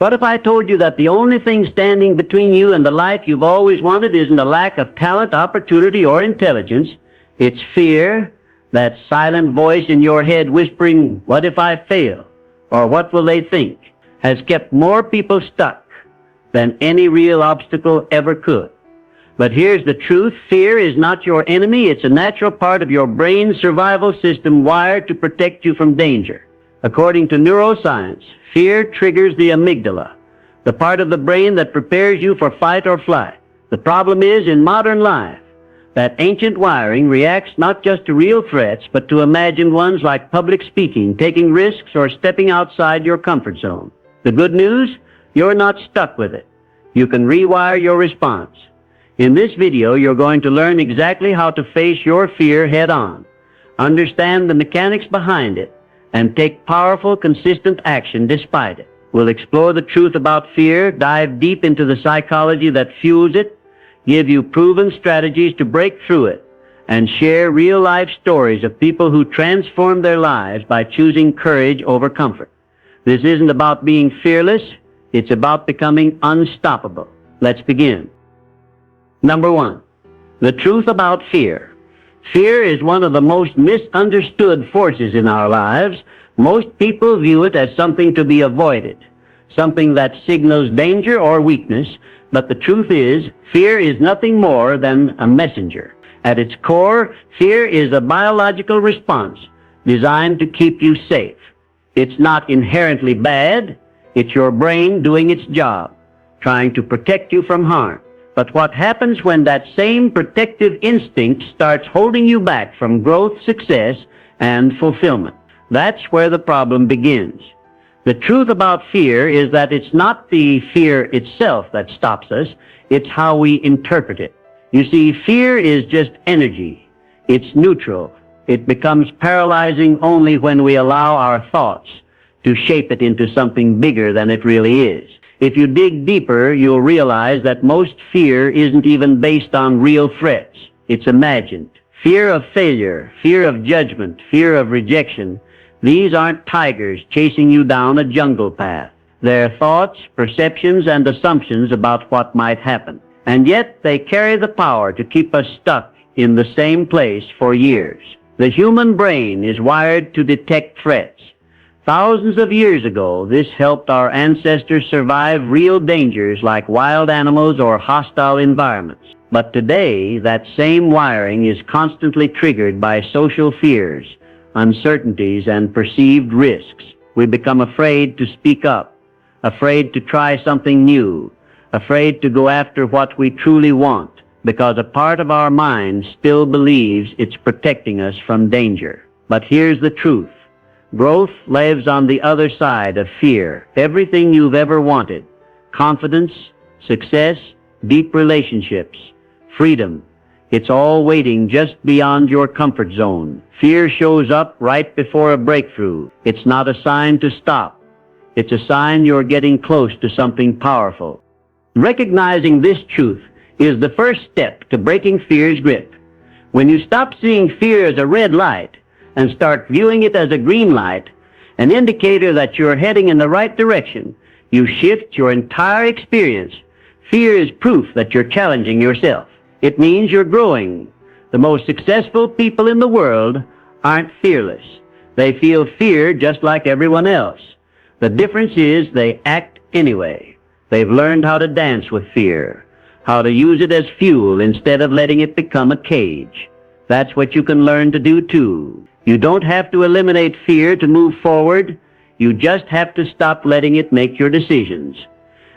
What if I told you that the only thing standing between you and the life you've always wanted isn't a lack of talent, opportunity, or intelligence? It's fear, that silent voice in your head whispering, "What if I fail?" or "What will they think?" has kept more people stuck than any real obstacle ever could. But here's the truth. Fear is not your enemy. It's a natural part of your brain's survival system wired to protect you from danger. According to neuroscience, fear triggers the amygdala, the part of the brain that prepares you for fight or flight. The problem is, in modern life, that ancient wiring reacts not just to real threats, but to imagined ones like public speaking, taking risks, or stepping outside your comfort zone. The good news? You're not stuck with it. You can rewire your response. In this video, you're going to learn exactly how to face your fear head-on, understand the mechanics behind it, and take powerful, consistent action despite it. We'll explore the truth about fear, dive deep into the psychology that fuels it, give you proven strategies to break through it, and share real-life stories of people who transformed their lives by choosing courage over comfort. This isn't about being fearless, it's about becoming unstoppable. Let's begin. Number 1, the truth about fear. Fear is one of the most misunderstood forces in our lives. Most people view it as something to be avoided, something that signals danger or weakness, but the truth is, fear is nothing more than a messenger. At its core, fear is a biological response designed to keep you safe. It's not inherently bad. It's your brain doing its job, trying to protect you from harm. But what happens when that same protective instinct starts holding you back from growth, success, and fulfillment? That's where the problem begins. The truth about fear is that it's not the fear itself that stops us, it's how we interpret it. You see, fear is just energy. It's neutral. It becomes paralyzing only when we allow our thoughts to shape it into something bigger than it really is. If you dig deeper, you'll realize that most fear isn't even based on real threats. It's imagined. Fear of failure, fear of judgment, fear of rejection. These aren't tigers chasing you down a jungle path. They're thoughts, perceptions, and assumptions about what might happen. And yet they carry the power to keep us stuck in the same place for years. The human brain is wired to detect threats. Thousands of years ago, this helped our ancestors survive real dangers like wild animals or hostile environments. But today, that same wiring is constantly triggered by social fears, uncertainties, and perceived risks. We become afraid to speak up, afraid to try something new, afraid to go after what we truly want, because a part of our mind still believes it's protecting us from danger. But here's the truth. Growth lives on the other side of fear. Everything you've ever wanted, confidence, success, deep relationships, freedom, it's all waiting just beyond your comfort zone. Fear shows up right before a breakthrough. It's not a sign to stop. It's a sign you're getting close to something powerful. Recognizing this truth is the first step to breaking fear's grip. When you stop seeing fear as a red light and start viewing it as a green light, an indicator that you're heading in the right direction, you shift your entire experience. Fear is proof that you're challenging yourself. It means you're growing. The most successful people in the world aren't fearless. They feel fear just like everyone else. The difference is they act anyway. They've learned how to dance with fear, how to use it as fuel instead of letting it become a cage. That's what you can learn to do too. You don't have to eliminate fear to move forward. You just have to stop letting it make your decisions.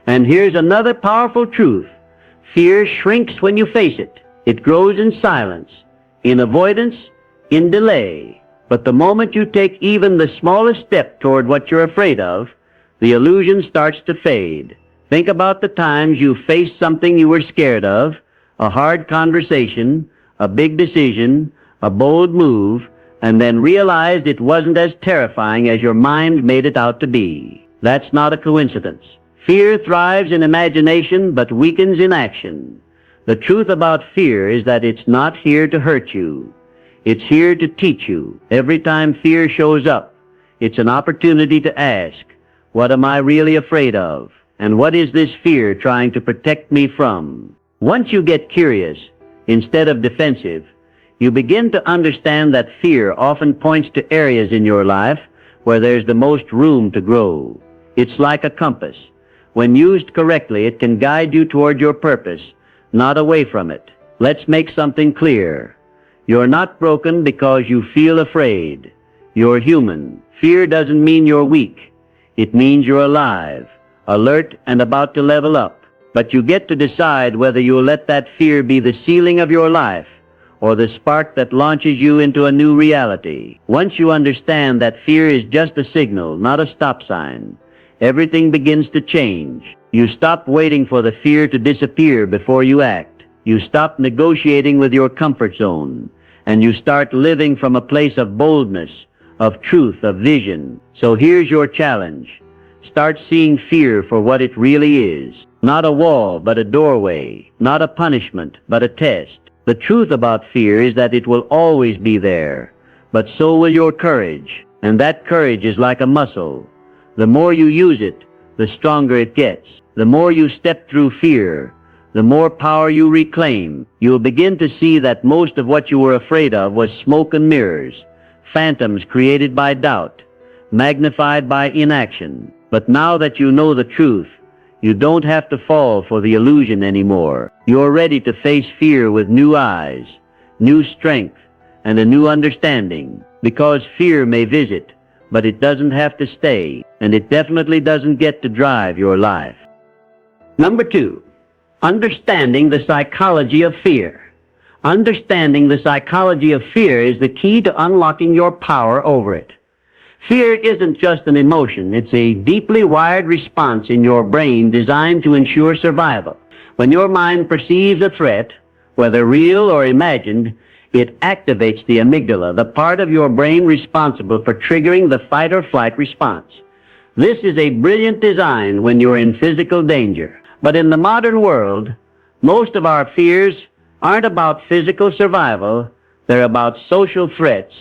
And here's another powerful truth. Fear shrinks when you face it. It grows in silence, in avoidance, in delay. But the moment you take even the smallest step toward what you're afraid of, the illusion starts to fade. Think about the times you faced something you were scared of, a hard conversation, a big decision, a bold move, and then realized it wasn't as terrifying as your mind made it out to be. That's not a coincidence. Fear thrives in imagination, but weakens in action. The truth about fear is that it's not here to hurt you. It's here to teach you. Every time fear shows up, it's an opportunity to ask, what am I really afraid of? And what is this fear trying to protect me from? Once you get curious, instead of defensive, you begin to understand that fear often points to areas in your life where there's the most room to grow. It's like a compass. When used correctly, it can guide you toward your purpose, not away from it. Let's make something clear. You're not broken because you feel afraid. You're human. Fear doesn't mean you're weak. It means you're alive, alert, and about to level up. But you get to decide whether you'll let that fear be the ceiling of your life or the spark that launches you into a new reality. Once you understand that fear is just a signal, not a stop sign, everything begins to change. You stop waiting for the fear to disappear before you act. You stop negotiating with your comfort zone, and you start living from a place of boldness, of truth, of vision. So here's your challenge. Start seeing fear for what it really is. Not a wall, but a doorway. Not a punishment, but a test. The truth about fear is that it will always be there, but so will your courage. And that courage is like a muscle. The more you use it, the stronger it gets. The more you step through fear, the more power you reclaim. You'll begin to see that most of what you were afraid of was smoke and mirrors, phantoms created by doubt, magnified by inaction. But now that you know the truth, you don't have to fall for the illusion anymore. You're ready to face fear with new eyes, new strength, and a new understanding. Because fear may visit, but it doesn't have to stay, and it definitely doesn't get to drive your life. Number 2, understanding the psychology of fear. Understanding the psychology of fear is the key to unlocking your power over it. Fear isn't just an emotion. It's a deeply wired response in your brain designed to ensure survival. When your mind perceives a threat, whether real or imagined, it activates the amygdala, the part of your brain responsible for triggering the fight or flight response. This is a brilliant design when you're in physical danger. But in the modern world, most of our fears aren't about physical survival. They're about social threats,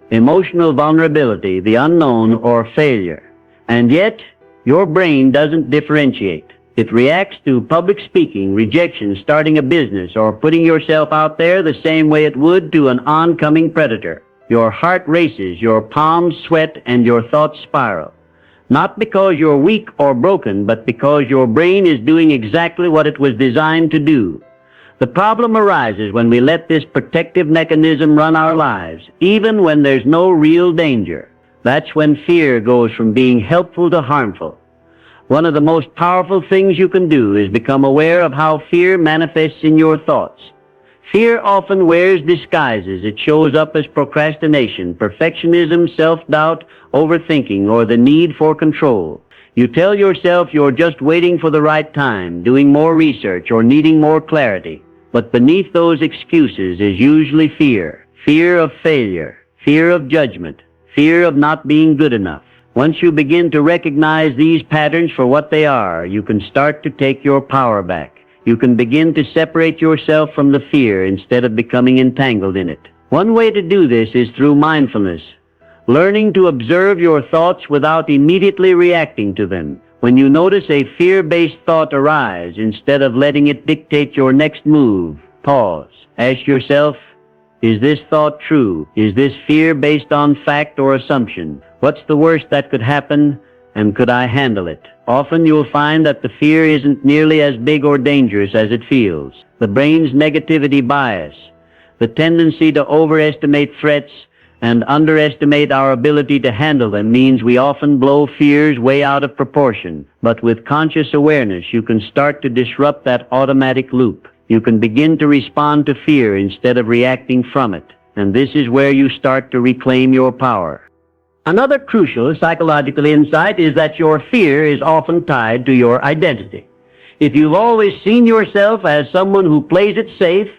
emotional vulnerability, the unknown, or failure. And yet, your brain doesn't differentiate. It reacts to public speaking, rejection, starting a business, or putting yourself out there the same way it would to an oncoming predator. Your heart races, your palms sweat, and your thoughts spiral. Not because you're weak or broken, but because your brain is doing exactly what it was designed to do. The problem arises when we let this protective mechanism run our lives, even when there's no real danger. That's when fear goes from being helpful to harmful. One of the most powerful things you can do is become aware of how fear manifests in your thoughts. Fear often wears disguises. It shows up as procrastination, perfectionism, self-doubt, overthinking, or the need for control. You tell yourself you're just waiting for the right time, doing more research, or needing more clarity. But beneath those excuses is usually fear. Fear of failure, fear of judgment, fear of not being good enough. Once you begin to recognize these patterns for what they are, you can start to take your power back. You can begin to separate yourself from the fear instead of becoming entangled in it. One way to do this is through mindfulness, learning to observe your thoughts without immediately reacting to them. When you notice a fear-based thought arise, instead of letting it dictate your next move, pause. Ask yourself, is this thought true? Is this fear based on fact or assumption? What's the worst that could happen, and could I handle it? Often you'll find that the fear isn't nearly as big or dangerous as it feels. The brain's negativity bias, the tendency to overestimate threats and underestimate our ability to handle them, means we often blow fears way out of proportion. But with conscious awareness, you can start to disrupt that automatic loop. You can begin to respond to fear instead of reacting from it. And this is where you start to reclaim your power. Another crucial psychological insight is that your fear is often tied to your identity. If you've always seen yourself as someone who plays it safe,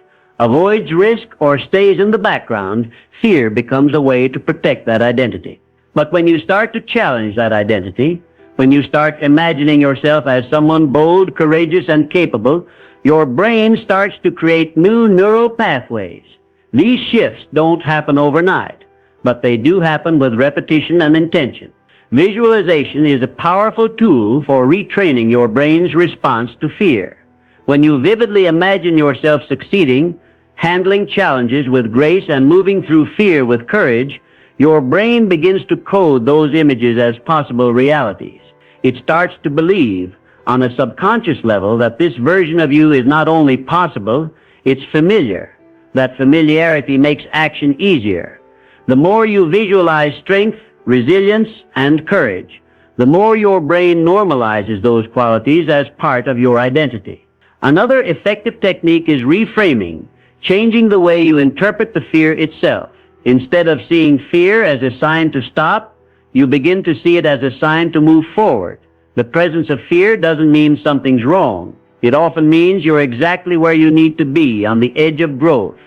avoids risk, or stays in the background, fear becomes a way to protect that identity. But when you start to challenge that identity, when you start imagining yourself as someone bold, courageous, and capable, your brain starts to create new neural pathways. These shifts don't happen overnight, but they do happen with repetition and intention. Visualization is a powerful tool for retraining your brain's response to fear. When you vividly imagine yourself succeeding, handling challenges with grace, and moving through fear with courage, your brain begins to code those images as possible realities. It starts to believe on a subconscious level that this version of you is not only possible, it's familiar. That familiarity makes action easier. The more you visualize strength, resilience, and courage, the more your brain normalizes those qualities as part of your identity. Another effective technique is reframing, changing the way you interpret the fear itself. Instead of seeing fear as a sign to stop, you begin to see it as a sign to move forward. The presence of fear doesn't mean something's wrong. It often means you're exactly where you need to be, on the edge of growth,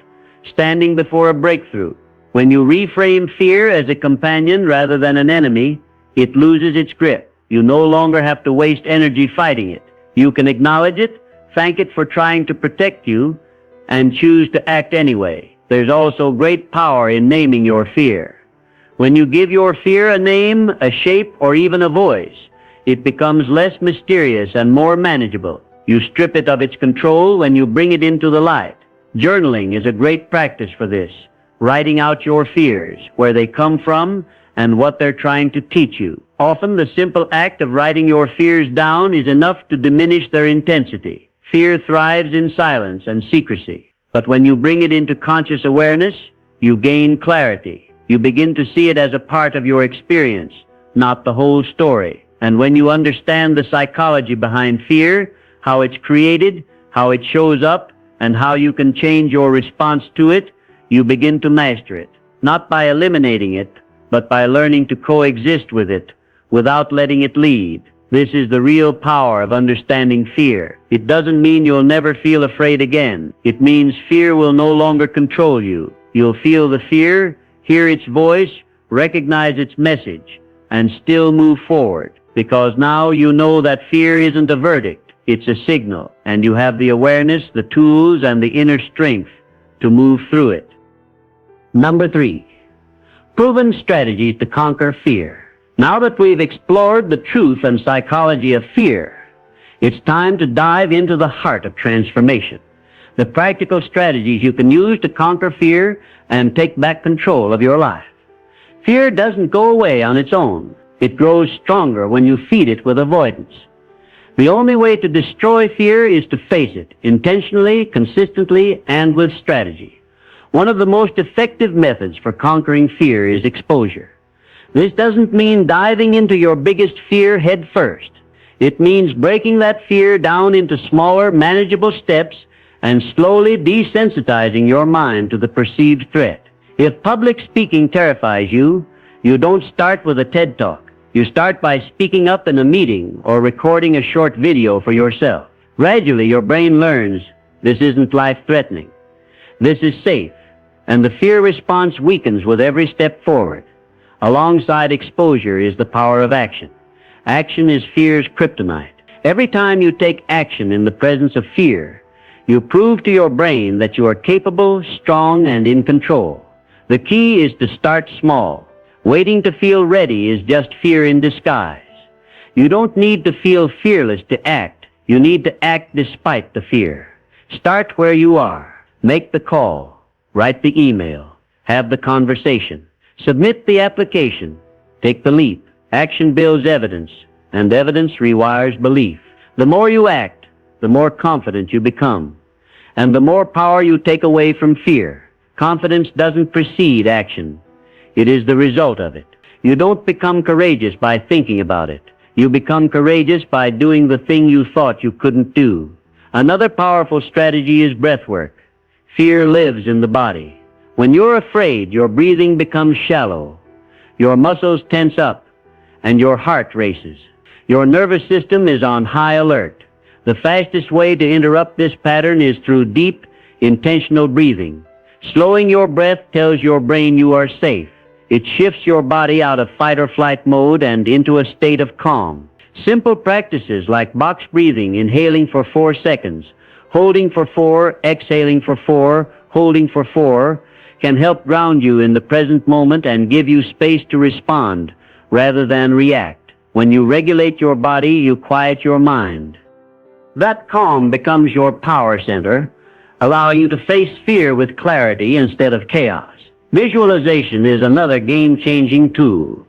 standing before a breakthrough. When you reframe fear as a companion rather than an enemy, it loses its grip. You no longer have to waste energy fighting it. You can acknowledge it, thank it for trying to protect you, and choose to act anyway. There's also great power in naming your fear. When you give your fear a name, a shape, or even a voice, it becomes less mysterious and more manageable. You strip it of its control when you bring it into the light. Journaling is a great practice for this. Writing out your fears, where they come from, and what they're trying to teach you. Often the simple act of writing your fears down is enough to diminish their intensity. Fear thrives in silence and secrecy. But when you bring it into conscious awareness, you gain clarity. You begin to see it as a part of your experience, not the whole story. And when you understand the psychology behind fear, how it's created, how it shows up, and how you can change your response to it, you begin to master it. Not by eliminating it, but by learning to coexist with it, without letting it lead. This is the real power of understanding fear. It doesn't mean you'll never feel afraid again. It means fear will no longer control you. You'll feel the fear, hear its voice, recognize its message, and still move forward. Because now you know that fear isn't a verdict, it's a signal, and you have the awareness, the tools, and the inner strength to move through it. Number 3, proven strategies to conquer fear. Now that we've explored the truth and psychology of fear, it's time to dive into the heart of transformation. The practical strategies you can use to conquer fear and take back control of your life. Fear doesn't go away on its own. It grows stronger when you feed it with avoidance. The only way to destroy fear is to face it, intentionally, consistently, and with strategy. One of the most effective methods for conquering fear is exposure. This doesn't mean diving into your biggest fear head first. It means breaking that fear down into smaller, manageable steps and slowly desensitizing your mind to the perceived threat. If public speaking terrifies you, you don't start with a TED Talk. You start by speaking up in a meeting or recording a short video for yourself. Gradually, your brain learns this isn't life-threatening. This is safe, and the fear response weakens with every step forward. Alongside exposure is the power of action. Action is fear's kryptonite. Every time you take action in the presence of fear, you prove to your brain that you are capable, strong, and in control. The key is to start small. Waiting to feel ready is just fear in disguise. You don't need to feel fearless to act. You need to act despite the fear. Start where you are. Make the call. Write the email. Have the conversation. Submit the application. Take the leap. Action builds evidence, and evidence rewires belief. The more you act, the more confident you become, and the more power you take away from fear. Confidence doesn't precede action. It is the result of it. You don't become courageous by thinking about it. You become courageous by doing the thing you thought you couldn't do. Another powerful strategy is breath work. Fear lives in the body. When you're afraid, your breathing becomes shallow. Your muscles tense up, and your heart races. Your nervous system is on high alert. The fastest way to interrupt this pattern is through deep, intentional breathing. Slowing your breath tells your brain you are safe. It shifts your body out of fight or flight mode and into a state of calm. Simple practices like box breathing, inhaling for 4 seconds, holding for 4, exhaling for 4, holding for 4, can help ground you in the present moment and give you space to respond rather than react. When you regulate your body, you quiet your mind. That calm becomes your power center, allowing you to face fear with clarity instead of chaos. Visualization is another game-changing tool.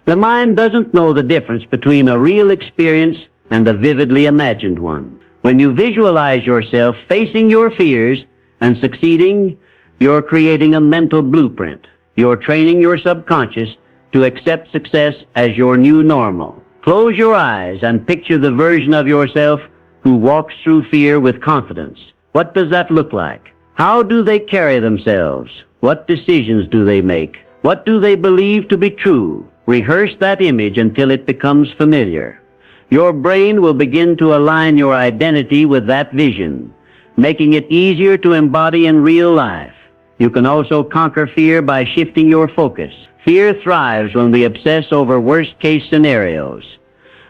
The mind doesn't know the difference between a real experience and a vividly imagined one. When you visualize yourself facing your fears and succeeding, you're creating a mental blueprint. You're training your subconscious to accept success as your new normal. Close your eyes and picture the version of yourself who walks through fear with confidence. What does that look like? How do they carry themselves? What decisions do they make? What do they believe to be true? Rehearse that image until it becomes familiar. Your brain will begin to align your identity with that vision, making it easier to embody in real life. You can also conquer fear by shifting your focus. Fear thrives when we obsess over worst-case scenarios.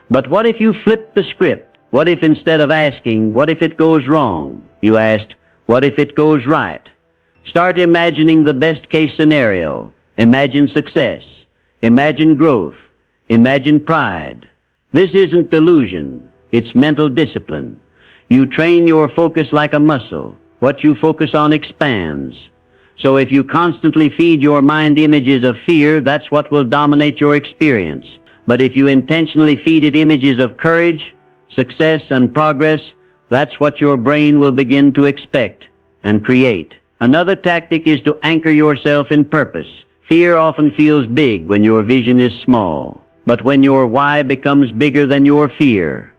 But what if you flip the script? What if instead of asking, what if it goes wrong, you asked, what if it goes right? Start imagining the best-case scenario. Imagine success. Imagine growth. Imagine pride. This isn't delusion. It's mental discipline. You train your focus like a muscle. What you focus on expands. So if you constantly feed your mind images of fear, that's what will dominate your experience. But if you intentionally feed it images of courage, success, and progress, that's what your brain will begin to expect and create. Another tactic is to anchor yourself in purpose. Fear often feels big when your vision is small. But when your why becomes bigger than your fear,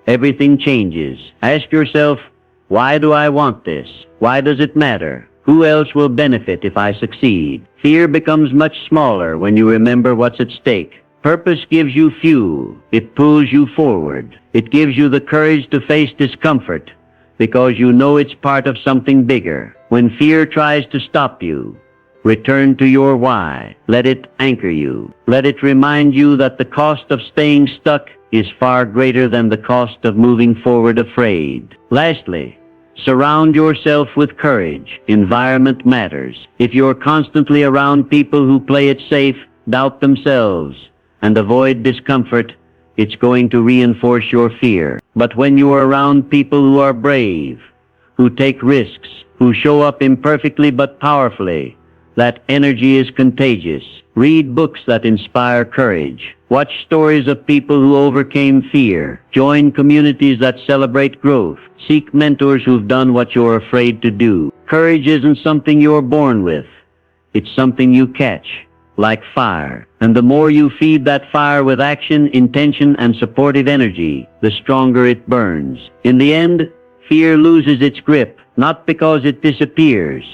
everything changes. Ask yourself, why do I want this? Why does it matter? Who else will benefit if I succeed? Fear becomes much smaller when you remember what's at stake. Purpose gives you fuel. It pulls you forward. It gives you the courage to face discomfort because you know it's part of something bigger. When fear tries to stop you, return to your why. Let it anchor you. Let it remind you that the cost of staying stuck is far greater than the cost of moving forward afraid. Lastly, surround yourself with courage. Environment matters. If you're constantly around people who play it safe, doubt themselves, and avoid discomfort, it's going to reinforce your fear. But when you are around people who are brave, who take risks, who show up imperfectly but powerfully, that energy is contagious. Read books that inspire courage. Watch stories of people who overcame fear. Join communities that celebrate growth. Seek mentors who've done what you're afraid to do. Courage isn't something you're born with. It's something you catch, like fire. And the more you feed that fire with action, intention, and supportive energy, the stronger it burns. In the end, fear loses its grip, not because it disappears,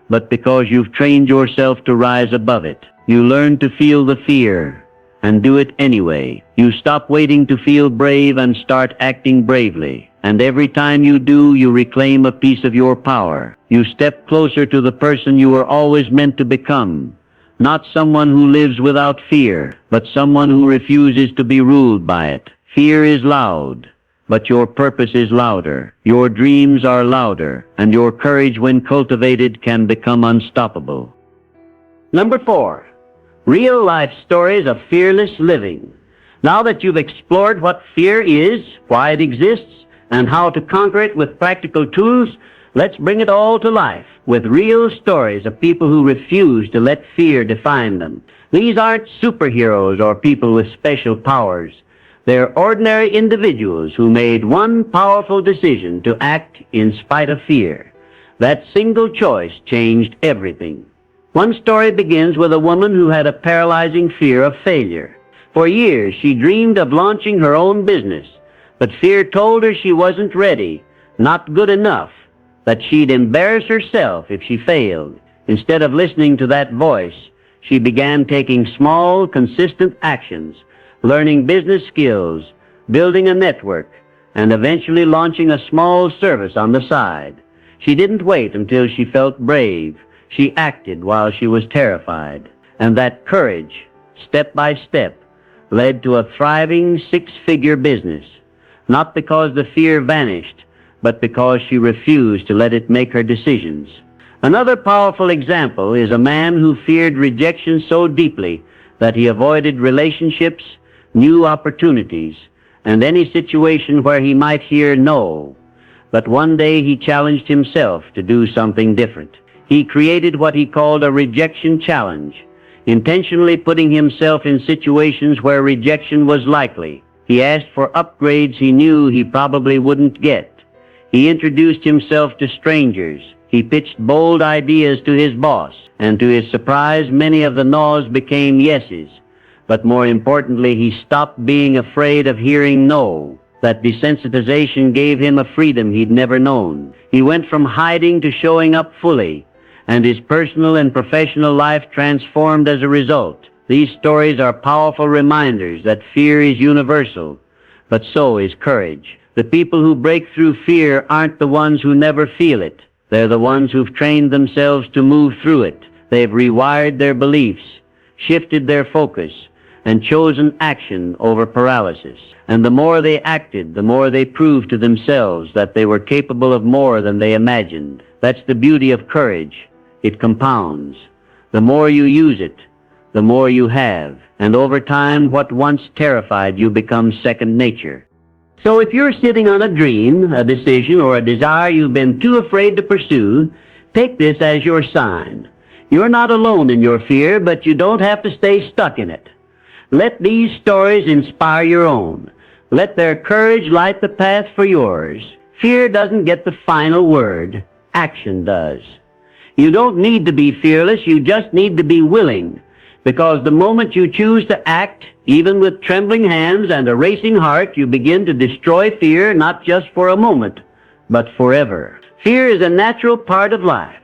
but because you've trained yourself to rise above it. You learn to feel the fear and do it anyway. You stop waiting to feel brave and start acting bravely. And every time you do, you reclaim a piece of your power. You step closer to the person you were always meant to become. Not someone who lives without fear, but someone who refuses to be ruled by it. Fear is loud, but your purpose is louder. Your dreams are louder, and your courage, when cultivated, can become unstoppable. Number 4, real-life stories of fearless living. Now that you've explored what fear is, why it exists, and how to conquer it with practical tools, let's bring it all to life with real stories of people who refuse to let fear define them. These aren't superheroes or people with special powers. They're ordinary individuals who made one powerful decision to act in spite of fear. That single choice changed everything. One story begins with a woman who had a paralyzing fear of failure. For years, she dreamed of launching her own business, but fear told her she wasn't ready, not good enough, that she'd embarrass herself if she failed. Instead of listening to that voice, she began taking small, consistent actions, learning business skills, building a network, and eventually launching a small service on the side. She didn't wait until she felt brave. She acted while she was terrified. And that courage, step by step, led to a thriving 6-figure business. Not because the fear vanished, but because she refused to let it make her decisions. Another powerful example is a man who feared rejection so deeply that he avoided relationships, new opportunities, and any situation where he might hear no. But one day he challenged himself to do something different. He created what he called a rejection challenge, intentionally putting himself in situations where rejection was likely. He asked for upgrades he knew he probably wouldn't get. He introduced himself to strangers. He pitched bold ideas to his boss, and to his surprise, many of the no's became yeses. But more importantly, he stopped being afraid of hearing no. That desensitization gave him a freedom he'd never known. He went from hiding to showing up fully, and his personal and professional life transformed as a result. These stories are powerful reminders that fear is universal, but so is courage. The people who break through fear aren't the ones who never feel it. They're the ones who've trained themselves to move through it. They've rewired their beliefs, shifted their focus, and chosen action over paralysis. And the more they acted, the more they proved to themselves that they were capable of more than they imagined. That's the beauty of courage. It compounds. The more you use it, the more you have. And over time, what once terrified you becomes second nature. So if you're sitting on a dream, a decision, or a desire you've been too afraid to pursue, take this as your sign. You're not alone in your fear, but you don't have to stay stuck in it. Let these stories inspire your own. Let their courage light the path for yours. Fear doesn't get the final word. Action does. You don't need to be fearless, you just need to be willing. Because the moment you choose to act, even with trembling hands and a racing heart, you begin to destroy fear not just for a moment, but forever. Fear is a natural part of life.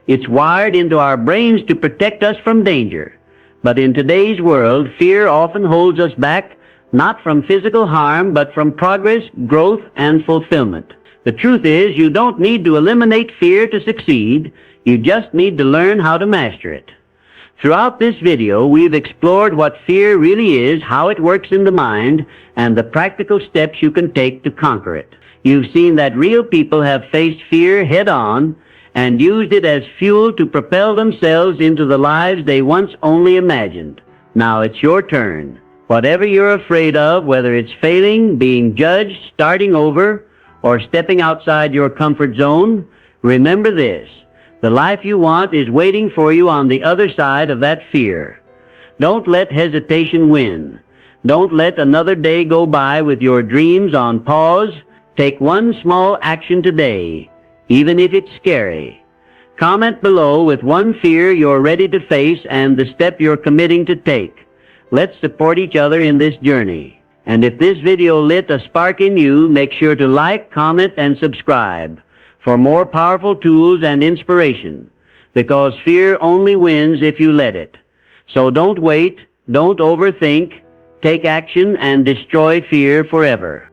It's wired into our brains to protect us from danger. But in today's world, fear often holds us back, not from physical harm, but from progress, growth, and fulfillment. The truth is, you don't need to eliminate fear to succeed. You just need to learn how to master it. Throughout this video, we've explored what fear really is, how it works in the mind, and the practical steps you can take to conquer it. You've seen that real people have faced fear head-on and used it as fuel to propel themselves into the lives they once only imagined. Now it's your turn. Whatever you're afraid of, whether it's failing, being judged, starting over, or stepping outside your comfort zone, remember this. The life you want is waiting for you on the other side of that fear. Don't let hesitation win. Don't let another day go by with your dreams on pause. Take one small action today, even if it's scary. Comment below with one fear you're ready to face and the step you're committing to take. Let's support each other in this journey. And if this video lit a spark in you, make sure to like, comment, and subscribe for more powerful tools and inspiration, because fear only wins if you let it. So don't wait, don't overthink, take action, and destroy fear forever.